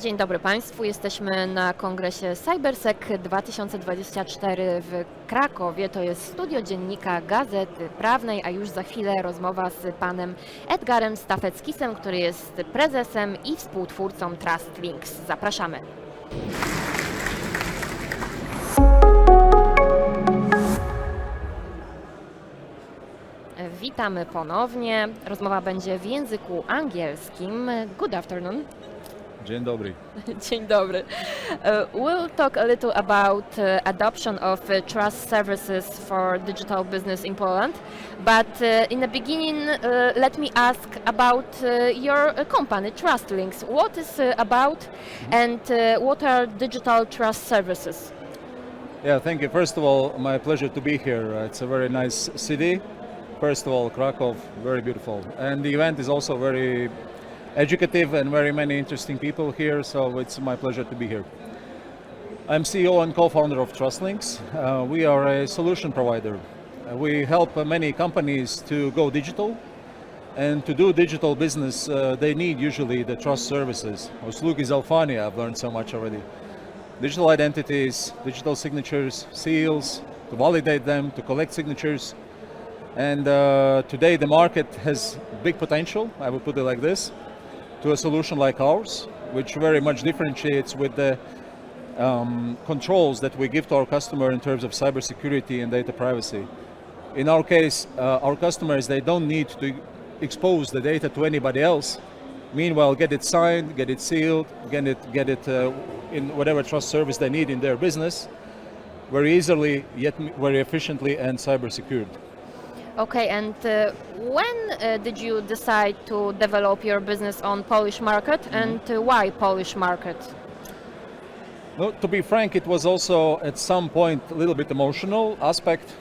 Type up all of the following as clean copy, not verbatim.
Dzień dobry Państwu, jesteśmy na kongresie CyberSec 2024 w Krakowie. To jest studio dziennika Gazety Prawnej, a już za chwilę rozmowa z panem Edgarem Stafeckisem, który jest prezesem i współtwórcą TrustLynx. Zapraszamy. Witamy ponownie. Rozmowa będzie w języku angielskim. Good afternoon. Dzień dobry. Dzień dobry. We'll talk a little about adoption of trust services for digital business in Poland. But in the beginning, let me ask about your company, TrustLynx. What is about and what are digital trust services? Yeah, thank you. First of all, my pleasure to be here. It's a very nice city. First of all, Krakow, very beautiful. And the event is also very educative and very many interesting people here, so it's my pleasure to be here. I'm CEO and co-founder of TrustLynx. We are a solution provider. We help many companies to go digital, and to do digital business, they need usually the trust services. Usług, zaufania, I've learned so much already. Digital identities, digital signatures, seals, to validate them, to collect signatures. And today the market has big potential, I would put it like this, to a solution like ours, which very much differentiates with the controls that we give to our customer in terms of cybersecurity and data privacy. In our case, our customers, they don't need to expose the data to anybody else. Meanwhile, get it signed, get it sealed, get it in whatever trust service they need in their business, very easily, yet very efficiently and cyber secured. Okay, and when did you decide to develop your business on Polish market, and why Polish market? Well, to be frank, it was also at some point a little bit emotional aspect.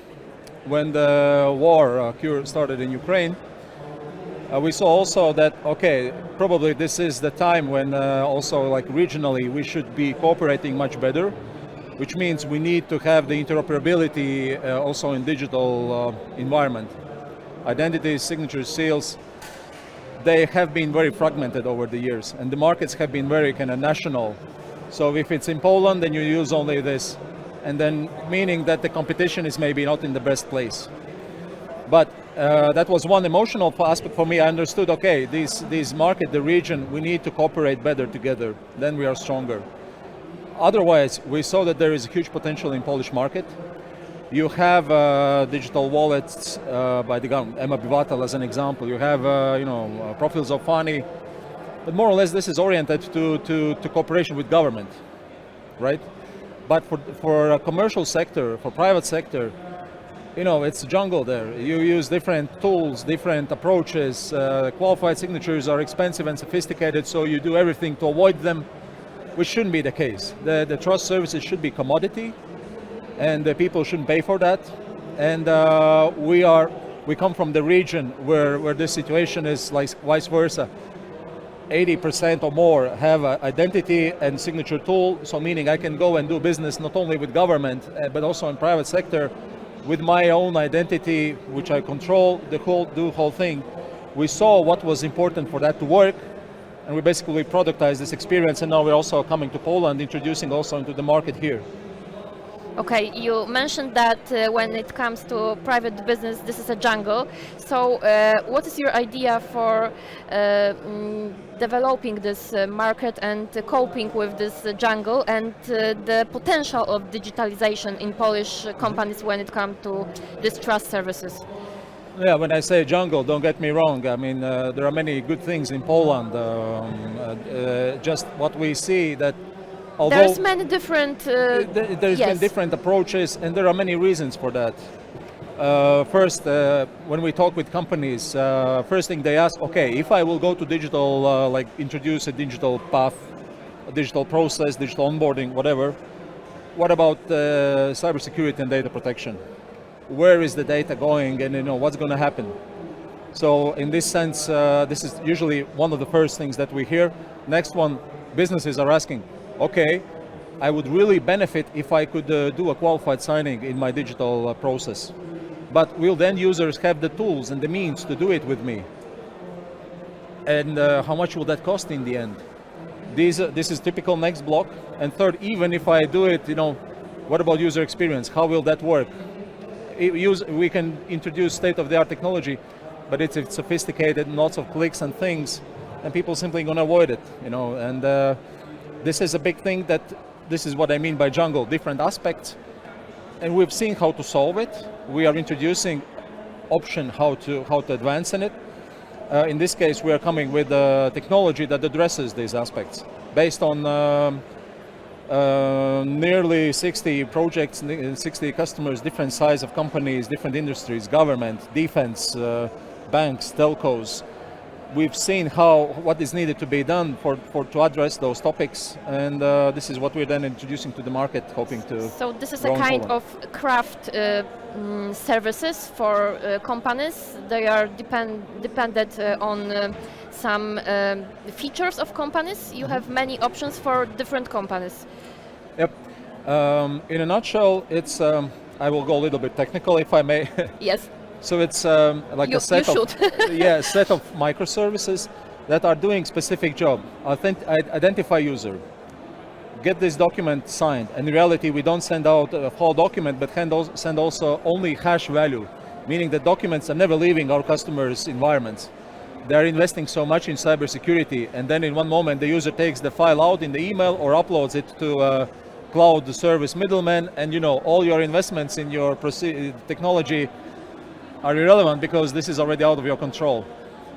When the war started in Ukraine, we saw also that, okay, probably this is the time when also like regionally we should be cooperating much better, which means we need to have the interoperability also in digital environment. Identities, signatures, seals, they have been very fragmented over the years, and the markets have been very kind of national. So if it's in Poland, then you use only this, and then meaning that the competition is maybe not in the best place. But that was one emotional aspect for me. I understood, okay, this market, the region, we need to cooperate better together, then we are stronger. Otherwise, we saw that there is a huge potential in Polish market. You have digital wallets by the government, mObywatel as an example. You have Profil Zaufani, but more or less this is oriented to cooperation with government, right? But for a commercial sector, for private sector, it's a jungle there. You use different tools, different approaches. Qualified signatures are expensive and sophisticated, so you do everything to avoid them, which shouldn't be the case. The trust services should be commodity, and the people shouldn't pay for that. And we come from the region where this situation is like vice versa. 80% or more have an identity and signature tool, so meaning I can go and do business not only with government, but also in private sector with my own identity, which I control, the whole thing. We saw what was important for that to work, and we basically productized this experience, and now we're also coming to Poland, introducing also into the market here. Okay, you mentioned that when it comes to private business, this is a jungle. So what is your idea for developing this market and coping with this jungle and the potential of digitalization in Polish companies when it comes to these trust services? Yeah, when I say jungle, don't get me wrong. I mean, there are many good things in Poland. Just what we see that although there's many different there's been different approaches, and there are many reasons for that. First, when we talk with companies, first thing they ask, okay, if I will go to digital, like introduce a digital path, a digital process, digital onboarding, whatever, what about cybersecurity and data protection? Where is the data going, and what's going to happen? So in this sense, this is usually one of the first things that we hear. Next one, businesses are asking, okay, I would really benefit if I could do a qualified signing in my digital process. But will then users have the tools and the means to do it with me? And how much will that cost in the end? This is typical next block. And third, even if I do it, what about user experience? How will that work? We can introduce state-of-the-art technology, but it's sophisticated, lots of clicks and things, and people simply going to avoid it. And this is a big thing. This is what I mean by jungle, different aspects, and we've seen how to solve it. We are introducing option how to advance in it. In this case, we are coming with a technology that addresses these aspects based on nearly 60 projects, 60 customers, different size of companies, different industries, government, defense, banks, telcos. We've seen what is needed to be done to address those topics, and this is what we're then introducing to the market, hoping to. So this is a kind of craft services for companies. They are dependent on some features of companies. You have many options for different companies. Yep. In a nutshell, it's. I will go a little bit technical, if I may. Yes. So it's like a set of microservices that are doing specific job. Identify user, get this document signed. And in reality, we don't send out a whole document, but send also only hash value, meaning that documents are never leaving our customers' environments. They're investing so much in cybersecurity, and then in one moment the user takes the file out in the email or uploads it to a cloud service middleman, and all your investments in your technology are irrelevant because this is already out of your control.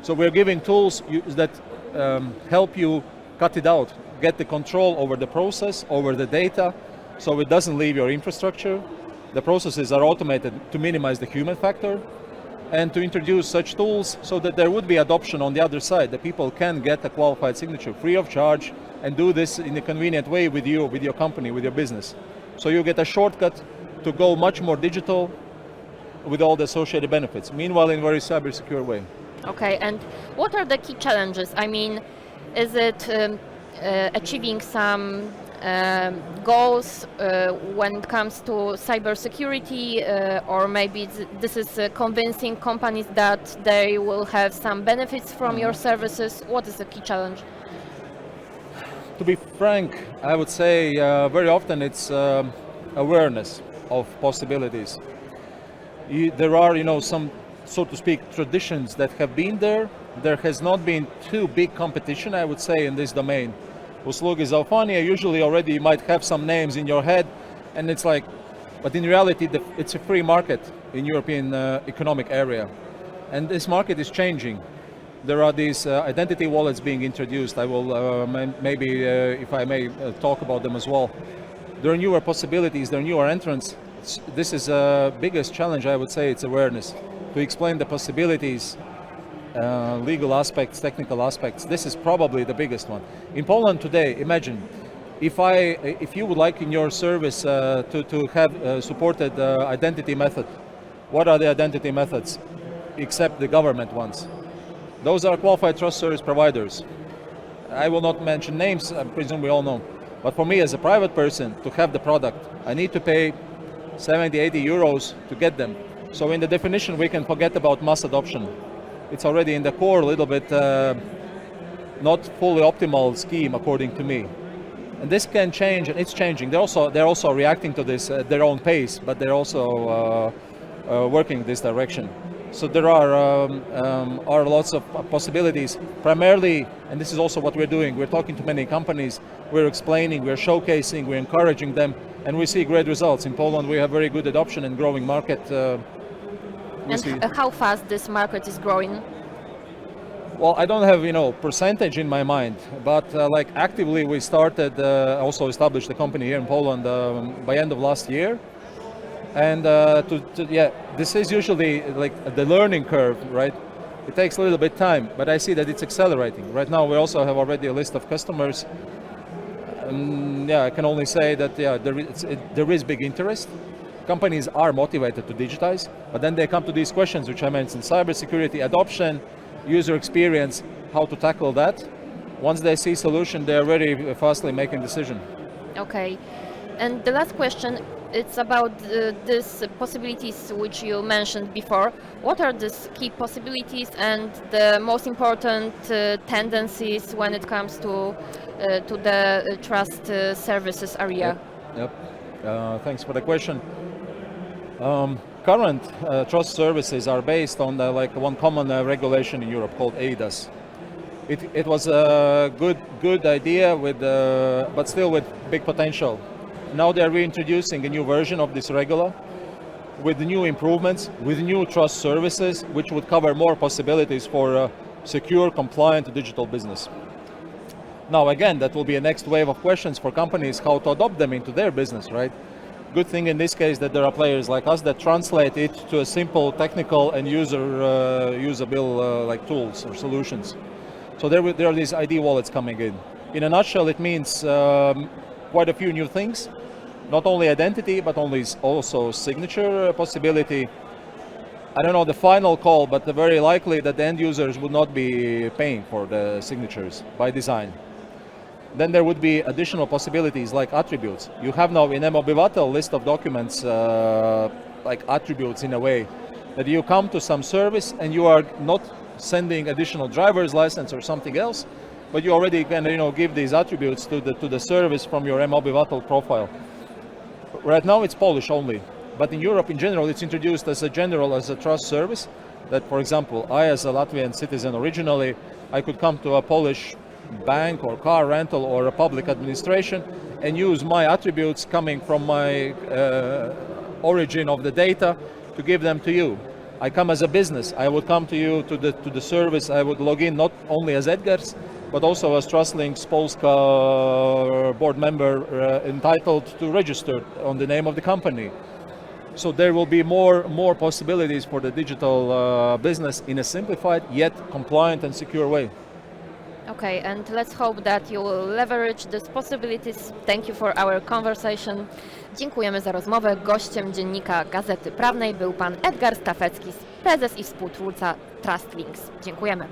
So we're giving tools that help you cut it out, get the control over the process, over the data, so it doesn't leave your infrastructure. The processes are automated to minimize the human factor, and to introduce such tools so that there would be adoption on the other side, that people can get a qualified signature free of charge and do this in a convenient way with you, with your company, with your business. So you get a shortcut to go much more digital, with all the associated benefits, meanwhile in a very cyber secure way. Okay, and what are the key challenges? I mean, is it achieving some goals when it comes to cybersecurity, or maybe this is convincing companies that they will have some benefits from your services? What is the key challenge? To be frank, I would say very often it's awareness of possibilities. There are, some, so to speak, traditions that have been there. There has not been too big competition, I would say, in this domain. Usług, zaufania, usually already you might have some names in your head, and it's like, but in reality, it's a free market in European economic area. And this market is changing. There are these identity wallets being introduced. I will maybe, if I may, talk about them as well. There are newer possibilities, there are newer entrants. This is the biggest challenge, I would say, it's awareness. To explain the possibilities, legal aspects, technical aspects, this is probably the biggest one. In Poland today, imagine, if you would like in your service to have supported identity method, what are the identity methods except the government ones? Those are qualified trust service providers. I will not mention names, I presume we all know. But for me as a private person, to have the product, I need to pay 70, 80 euros to get them. So in the definition, we can forget about mass adoption. It's already in the core a little bit not fully optimal scheme, according to me. And this can change, and it's changing. They're also reacting to this at their own pace, but they're also working this direction. So there are lots of possibilities. Primarily, and this is also what we're doing, we're talking to many companies, we're explaining, we're showcasing, we're encouraging them, and we see great results. In Poland, we have very good adoption and growing market. And how fast this market is growing? Well, I don't have percentage in my mind, but like actively we started, also established the company here in Poland by end of last year. And this is usually like the learning curve, right? It takes a little bit time, but I see that it's accelerating. Right now we also have already a list of customers. I can only say that there is big interest. Companies are motivated to digitize, but then they come to these questions which I mentioned: cybersecurity, adoption, user experience, how to tackle that. Once they see solution, they are very fastly making decision. Okay, and the last question, it's about these possibilities which you mentioned before. What are these key possibilities and the most important tendencies when it comes to the trust services area? Yep. Thanks for the question. Current trust services are based on one common regulation in Europe called eIDAS. It was a good idea but still with big potential. Now they are reintroducing a new version of this regula with new improvements, with new trust services, which would cover more possibilities for secure, compliant digital business. Now again, that will be a next wave of questions for companies how to adopt them into their business, right? Good thing in this case that there are players like us that translate it to a simple technical and usable like tools or solutions. So there are these ID wallets coming in. In a nutshell, it means quite a few new things. Not only identity, but also signature possibility. I don't know the final call, but very likely that the end users would not be paying for the signatures by design. Then there would be additional possibilities like attributes. You have now in mObyvatel list of documents like attributes in a way that you come to some service and you are not sending additional driver's license or something else, but you already can give these attributes to the service from your mObyvatel profile. Right now it's Polish only, but in Europe in general it's introduced as a trust service that, for example, I as a Latvian citizen originally, I could come to a Polish bank or car rental or a public administration and use my attributes coming from my origin of the data to give them to you. I come as a business, I would come to you to the service, I would log in not only as Edgars, but also as TrustLynx Polska board member entitled to register on the name of the company. So there will be more possibilities for the digital business in a simplified yet compliant and secure way. Okay, and let's hope that you will leverage these possibilities. Thank you for our conversation. Dziękujemy za rozmowę. Gościem dziennika Gazety Prawnej był pan Edgars Stafeckis, prezes i współtwórca TrustLynx. Dziękujemy.